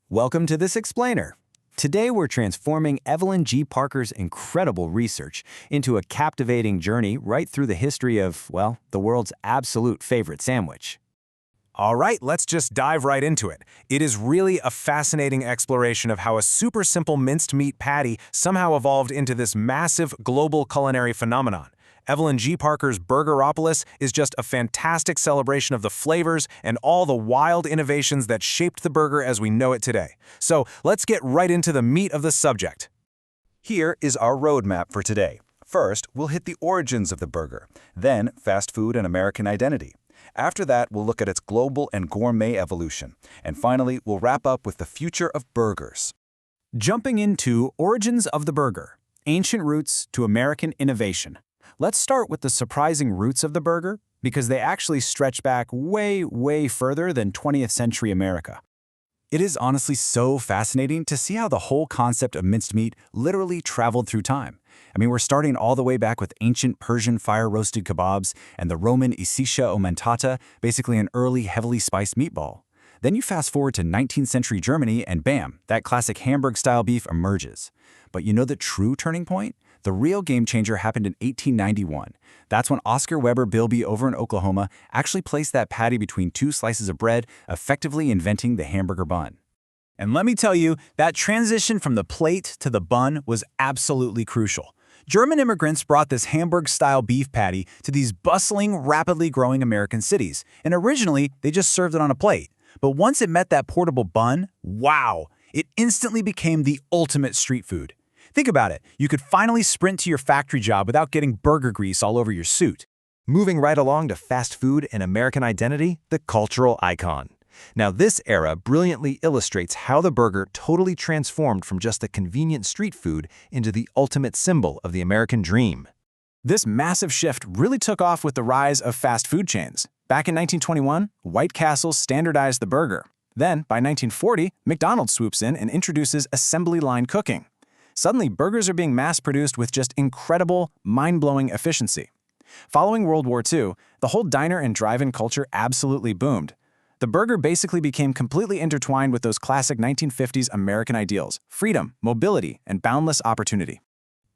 Welcome to this explainer. Today we're transforming Evelyn G. Parker's incredible research into a captivating journey right through the history of, well, the world's absolute favorite sandwich. All right, let's just dive right into it. It is really a fascinating exploration of how a super simple minced meat patty somehow evolved into this massive global culinary phenomenon. Evelyn G. Parker's Burgeropolis is just a fantastic celebration of the flavors and all the wild innovations that shaped the burger as we know it today. So let's get right into the meat of the subject. Here is our roadmap for today. First, we'll hit the origins of the burger, then fast food and American identity. After that, we'll look at its global and gourmet evolution. And finally, we'll wrap up with the future of burgers. Jumping into Origins of the Burger, Ancient Roots to American Innovation. Let's start with the surprising roots of the burger, because they actually stretch back way further than 20th century America. It is honestly so fascinating to see how the whole concept of minced meat literally traveled through time. I mean, we're starting all the way back with ancient Persian fire-roasted kebabs and the Roman isiscia aumentata, basically an early heavily spiced meatball. Then you fast forward to 19th century Germany and bam, that classic Hamburg-style beef emerges. But you know the true turning point? The real game changer happened in 1891. That's when Oscar Weber Bilby over in Oklahoma actually placed that patty between two slices of bread, effectively inventing the hamburger bun. And let me tell you, that transition from the plate to the bun was absolutely crucial. German immigrants brought this Hamburg-style beef patty to these bustling, rapidly growing American cities, and originally they just served it on a plate. But once it met that portable bun, wow, it instantly became the ultimate street food. Think about it, you could finally sprint to your factory job without getting burger grease all over your suit. Moving right along to fast food and American identity, the cultural icon. Now this era brilliantly illustrates how the burger totally transformed from just a convenient street food into the ultimate symbol of the American dream. This massive shift really took off with the rise of fast food chains. Back in 1921, White Castle standardized the burger. Then, by 1940, McDonald's swoops in and introduces assembly line cooking. Suddenly, burgers are being mass-produced with just incredible, mind-blowing efficiency. Following World War II, the whole diner and drive-in culture absolutely boomed. The burger basically became completely intertwined with those classic 1950s American ideals: freedom, mobility, and boundless opportunity.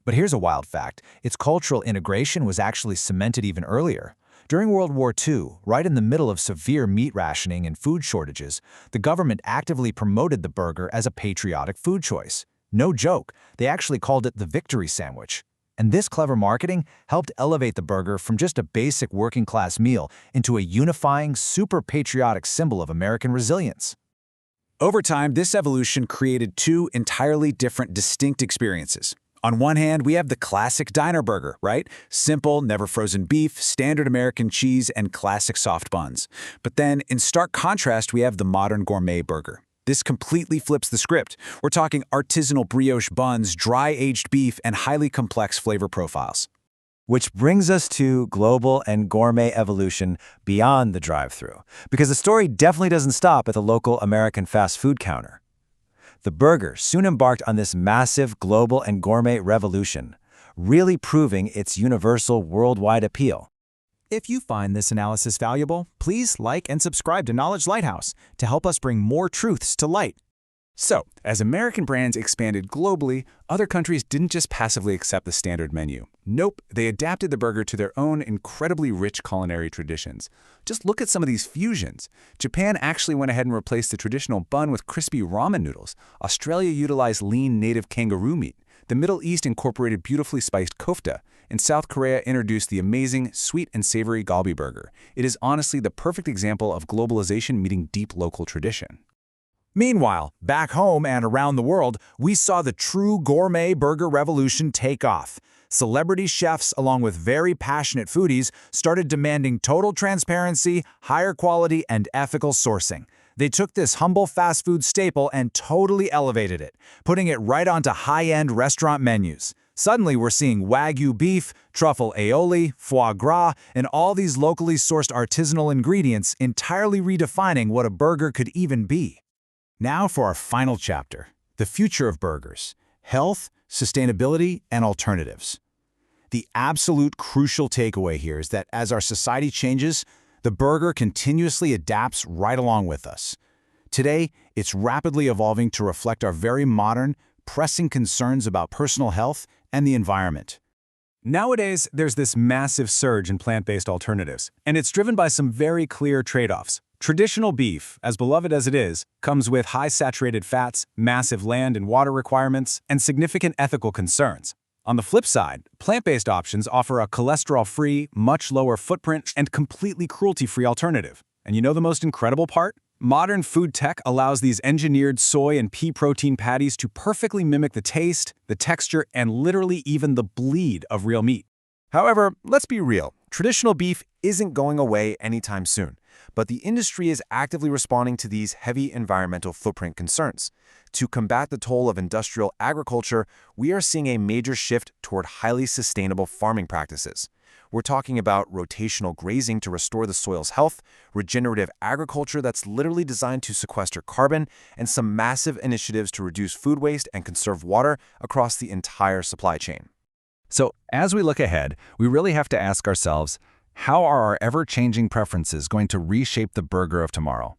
But here's a wild fact. Its cultural integration was actually cemented even earlier. During World War II, right in the middle of severe meat rationing and food shortages, the government actively promoted the burger as a patriotic food choice. No joke, they actually called it the victory sandwich. And this clever marketing helped elevate the burger from just a basic working-class meal into a unifying, super patriotic symbol of American resilience. Over time, this evolution created two entirely different, distinct experiences. On one hand, we have the classic diner burger, right? Simple, never frozen beef, standard American cheese, and classic soft buns. But then, in stark contrast, we have the modern gourmet burger. This completely flips the script. We're talking artisanal brioche buns, dry-aged beef, and highly complex flavor profiles. Which brings us to global and gourmet evolution beyond the drive-thru, because the story definitely doesn't stop at the local American fast food counter. The burger soon embarked on this massive global and gourmet revolution, really proving its universal worldwide appeal. If you find this analysis valuable, please like and subscribe to Knowledge Lighthouse to help us bring more truths to light. So, as American brands expanded globally, other countries didn't just passively accept the standard menu. Nope, they adapted the burger to their own incredibly rich culinary traditions. Just look at some of these fusions. Japan actually went ahead and replaced the traditional bun with crispy ramen noodles. Australia utilized lean native kangaroo meat. The Middle East incorporated beautifully spiced kofta, and South Korea introduced the amazing sweet and savory galbi burger. It is honestly the perfect example of globalization meeting deep local tradition. Meanwhile, back home and around the world, we saw the true gourmet burger revolution take off. Celebrity chefs, along with very passionate foodies, started demanding total transparency, higher quality, and ethical sourcing. They took this humble fast food staple and totally elevated it, putting it right onto high-end restaurant menus. Suddenly, we're seeing Wagyu beef, truffle aioli, foie gras, and all these locally sourced artisanal ingredients entirely redefining what a burger could even be. Now for our final chapter, the future of burgers: health, sustainability, and alternatives. The absolute crucial takeaway here is that as our society changes, the burger continuously adapts right along with us. Today, it's rapidly evolving to reflect our very modern, pressing concerns about personal health and the environment. Nowadays, there's this massive surge in plant-based alternatives, and it's driven by some very clear trade-offs. Traditional beef, as beloved as it is, comes with high saturated fats, massive land and water requirements, and significant ethical concerns. On the flip side, plant-based options offer a cholesterol-free, much lower footprint, and completely cruelty-free alternative. And you know the most incredible part? Modern food tech allows these engineered soy and pea protein patties to perfectly mimic the taste, the texture, and literally even the bleed of real meat. However, let's be real. Traditional beef isn't going away anytime soon, but the industry is actively responding to these heavy environmental footprint concerns. To combat the toll of industrial agriculture, we are seeing a major shift toward highly sustainable farming practices. We're talking about rotational grazing to restore the soil's health, regenerative agriculture that's literally designed to sequester carbon, and some massive initiatives to reduce food waste and conserve water across the entire supply chain. So, as we look ahead, we really have to ask ourselves, how are our ever-changing preferences going to reshape the burger of tomorrow?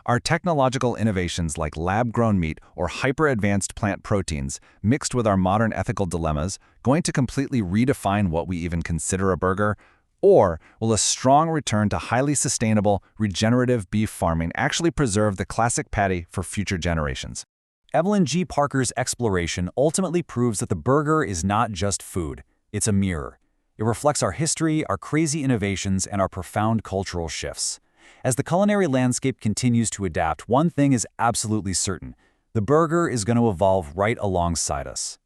Are technological innovations like lab-grown meat or hyper-advanced plant proteins, mixed with our modern ethical dilemmas, going to completely redefine what we even consider a burger? Or will a strong return to highly sustainable, regenerative beef farming actually preserve the classic patty for future generations? Evelyn G. Parker's exploration ultimately proves that the burger is not just food, it's a mirror. It reflects our history, our crazy innovations, and our profound cultural shifts. As the culinary landscape continues to adapt, one thing is absolutely certain: the burger is going to evolve right alongside us.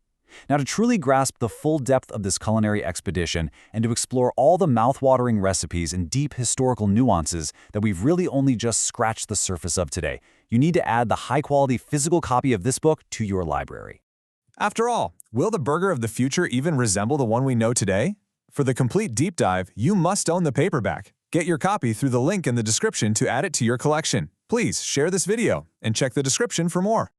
Now, to truly grasp the full depth of this culinary expedition and to explore all the mouth-watering recipes and deep historical nuances that we've really only just scratched the surface of today, you need to add the high-quality physical copy of this book to your library. After all, will the burger of the future even resemble the one we know today? For the complete deep dive, you must own the paperback. Get your copy through the link in the description to add it to your collection. Please share this video and check the description for more.